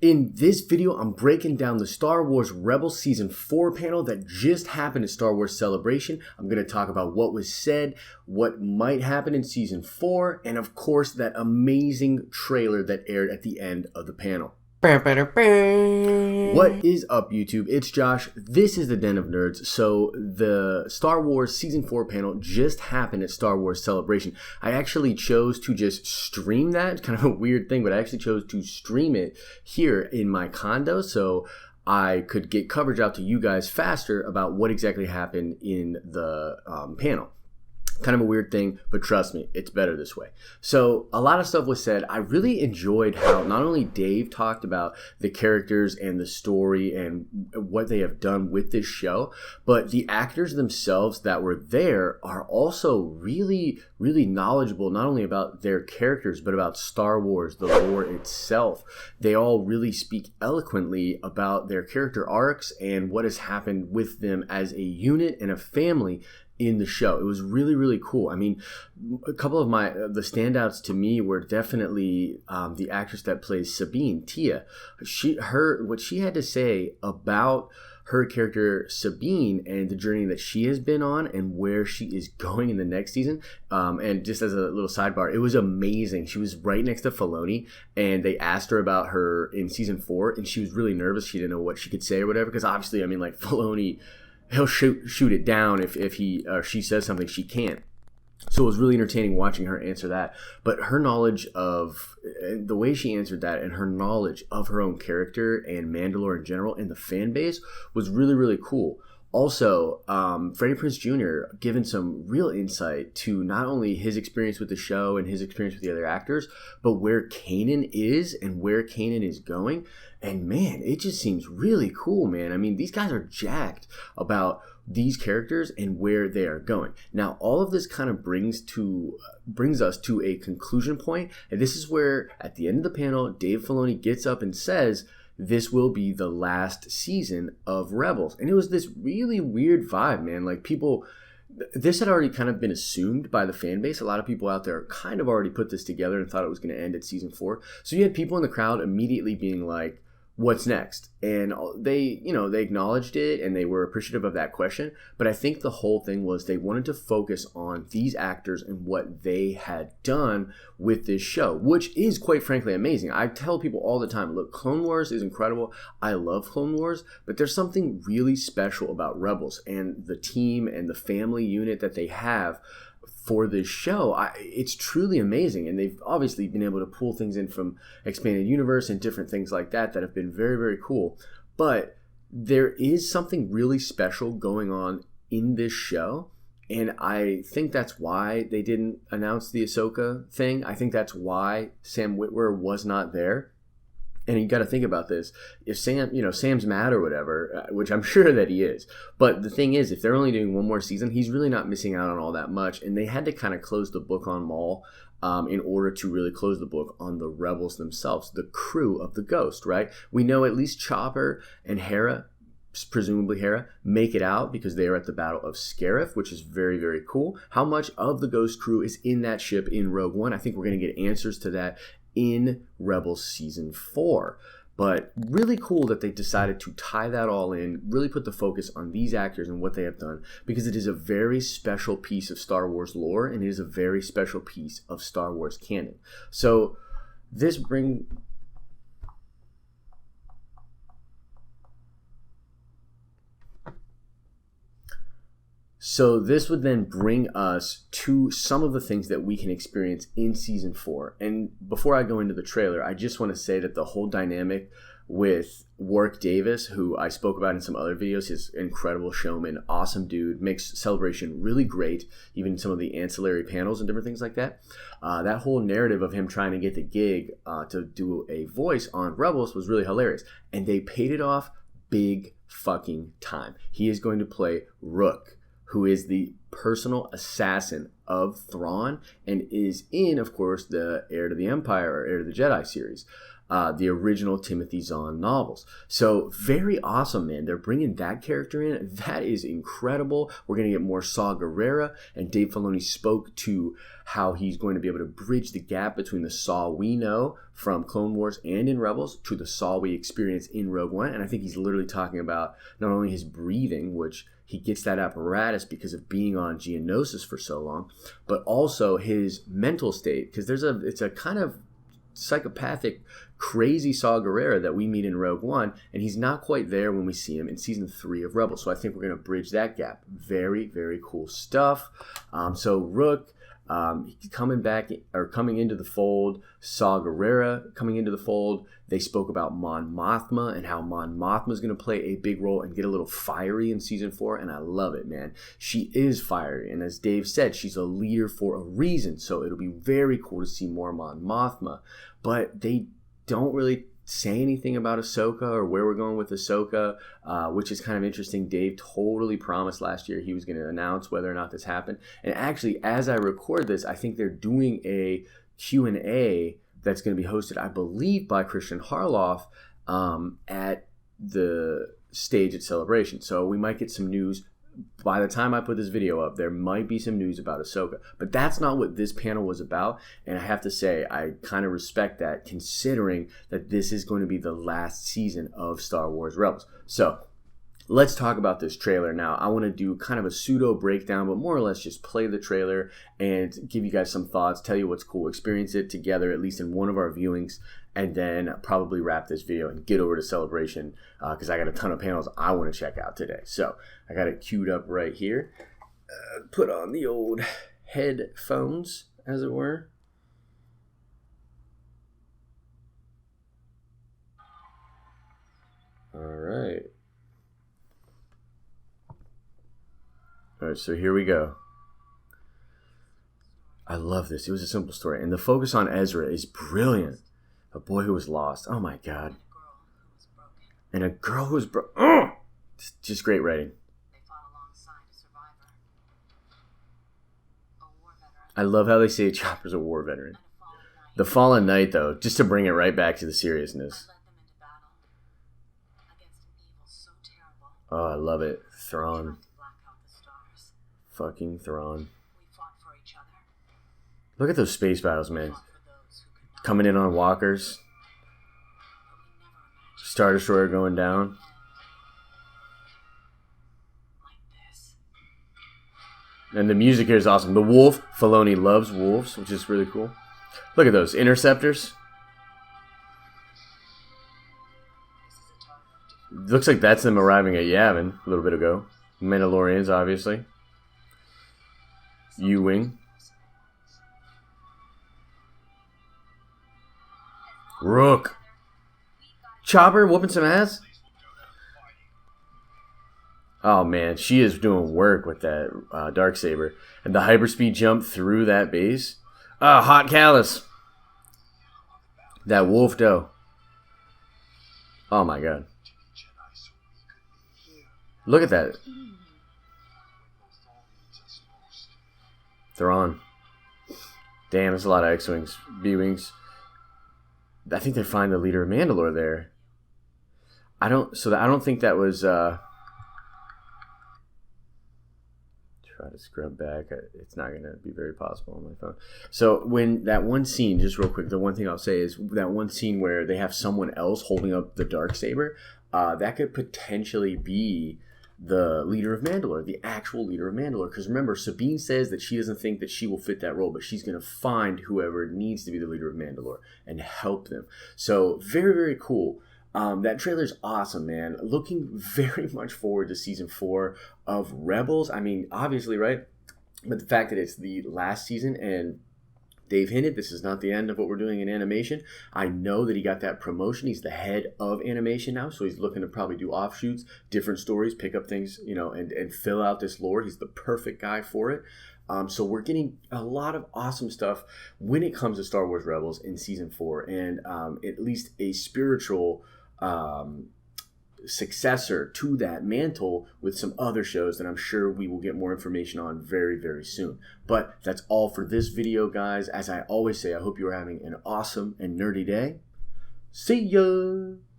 In this video, I'm breaking down the Star Wars Rebels Season 4 panel that just happened at Star Wars Celebration. I'm going to talk about what was said, what might happen in Season 4, and of course, that amazing trailer that aired at the end of the panel. What is up, YouTube? It's Josh. This is the Den of Nerds. So the Star Wars Season 4 panel just happened at Star Wars Celebration. I actually chose to just stream that. It's kind of a weird thing, but I actually chose to stream it here in my condo so I could get coverage out to you guys faster about what exactly happened in the panel. Kind of a weird thing, but trust me, it's better this way. So a lot of stuff was said. I really enjoyed how not only Dave talked about the characters and the story and what they have done with this show, but the actors themselves that were there are also really, really knowledgeable, not only about their characters, but about Star Wars, the lore itself. They all really speak eloquently about their character arcs and what has happened with them as a unit and a family in the show. It was really, really cool. I mean, a couple of the standouts to me were definitely the actress that plays Sabine, Tia. What she had to say about her character Sabine and the journey that she has been on and where she is going in the next season. And just as a little sidebar, it was amazing. She was right next to Filoni, and they asked her about her in season 4, and she was really nervous. She didn't know what she could say or whatever, because obviously, I mean, like, Filoni, he'll shoot it down if he or she says something she can't. So it was really entertaining watching her answer that. But her knowledge of the way she answered that and her knowledge of her own character and Mandalore in general and the fan base was really, really cool. Also, Freddie Prinze Jr. given some real insight to not only his experience with the show and his experience with the other actors, but where Kanan is and where Kanan is going. And man, it just seems really cool, man. I mean, these guys are jacked about these characters and where they are going. Now, all of this kind of brings us to a conclusion point, and this is where, at the end of the panel, Dave Filoni gets up and says, this will be the last season of Rebels. And it was this really weird vibe, man. Like, this had already kind of been assumed by the fan base. A lot of people out there kind of already put this together and thought it was going to end at season 4. So you had people in the crowd immediately being like, what's next? And they acknowledged it and they were appreciative of that question. But I think the whole thing was they wanted to focus on these actors and what they had done with this show, which is quite frankly amazing. I tell people all the time, look, Clone Wars is incredible. I love Clone Wars, but there's something really special about Rebels and the team and the family unit that they have for this show. It's truly amazing, and they've obviously been able to pull things in from Expanded Universe and different things like that have been very, very cool. But there is something really special going on in this show, and I think that's why they didn't announce the Ahsoka thing. I think that's why Sam Witwer was not there. And you got to think about this. If Sam's mad or whatever, which I'm sure that he is. But the thing is, if they're only doing one more season, he's really not missing out on all that much. And they had to kind of close the book on Maul in order to really close the book on the Rebels themselves, the crew of the Ghost, right? We know at least Chopper and Hera, presumably Hera, make it out because they are at the Battle of Scarif, which is very, very cool. How much of the Ghost crew is in that ship in Rogue One? I think we're going to get answers to that in Rebels Season 4. But really cool that they decided to tie that all in, really put the focus on these actors and what they have done, because it is a very special piece of Star Wars lore, and it is a very special piece of Star Wars canon. So this would then bring us to some of the things that we can experience in Season 4. And before I go into the trailer, I just want to say that the whole dynamic with Warwick Davis, who I spoke about in some other videos, his incredible showman, awesome dude, makes Celebration really great, even some of the ancillary panels and different things like that. That whole narrative of him trying to get the gig to do a voice on Rebels was really hilarious. And they paid it off big fucking time. He is going to play Rook, who is the personal assassin of Thrawn and is in, of course, the Heir to the Empire or Heir to the Jedi series. the original Timothy Zahn novels. So very awesome, man. They're bringing that character in. That is incredible. We're going to get more Saw Gerrera, and Dave Filoni spoke to how he's going to be able to bridge the gap between the Saw we know from Clone Wars and in Rebels to the Saw we experience in Rogue One. And I think he's literally talking about not only his breathing, which he gets that apparatus because of being on Geonosis for so long, but also his mental state, because it's a kind of psychopathic, crazy Saw Gerrera that we meet in Rogue One, and he's not quite there when we see him in season 3 of Rebels. So I think we're going to bridge that gap. Very, very cool stuff. So Rook, coming into the fold, Saw Gerrera coming into the fold. They spoke about Mon Mothma and how Mon Mothma is going to play a big role and get a little fiery in season 4, and I love it, man. She is fiery, and as Dave said, she's a leader for a reason, so it'll be very cool to see more Mon Mothma. But they don't really say anything about Ahsoka or where we're going with Ahsoka, which is kind of interesting. Dave totally promised last year he was going to announce whether or not this happened. And actually, as I record this, I think they're doing a Q&A that's going to be hosted, I believe, by Christian Harloff at the stage at Celebration. So we might get some news. By the time I put this video up, there might be some news about Ahsoka. But that's not what this panel was about. And I have to say, I kind of respect that, considering that this is going to be the last season of Star Wars Rebels. So let's talk about this trailer now. I want to do kind of a pseudo breakdown, but more or less just play the trailer and give you guys some thoughts, tell you what's cool, experience it together, at least in one of our viewings, and then probably wrap this video and get over to Celebration because I got a ton of panels I want to check out today. So I got it queued up right here. Put on the old headphones, as it were. All right. All right, so here we go. I love this. It was a simple story. And the focus on Ezra is brilliant. A boy who was lost. Oh, my God. And a girl who was broken. Oh! Just great writing. I love how they say Chopper's a war veteran. The Fallen Knight, though, just to bring it right back to the seriousness. Oh, I love it. Thrawn. Fucking Thrawn. Look at those space battles, man. Coming in on walkers. Star Destroyer going down. And the music here is awesome. The wolf. Filoni loves wolves, which is really cool. Look at those interceptors. Looks like that's them arriving at Yavin a little bit ago. Mandalorians, obviously. U-Wing. Rook. Chopper whooping some ass. Oh man, she is doing work with that Darksaber. And the hyperspeed jump through that base. Oh, Hot Callus. That wolf doe. Oh my god. Look at that. Thrawn. Damn, there's a lot of X-Wings. B-Wings. I think they find the leader of Mandalore there. I don't think that was try to scrub back. It's not going to be very possible on my phone. So when that one scene, just real quick, the one thing I'll say is that one scene where they have someone else holding up the Darksaber, that could potentially be the leader of Mandalore, the actual leader of Mandalore. Because remember, Sabine says that she doesn't think that she will fit that role, but she's going to find whoever needs to be the leader of Mandalore and help them. So very, very cool. That trailer's awesome, man. Looking very much forward to season 4 of Rebels. I mean, obviously, right? But the fact that it's the last season and Dave hinted this is not the end of what we're doing in animation. I know that he got that promotion. He's the head of animation now, so he's looking to probably do offshoots, different stories, pick up things, and fill out this lore. He's the perfect guy for it. So we're getting a lot of awesome stuff when it comes to Star Wars Rebels in season 4, and at least a spiritual successor to that mantle with some other shows that I'm sure we will get more information on very, very soon. But that's all for this video, guys. As I always say, I hope you're having an awesome and nerdy day. See ya!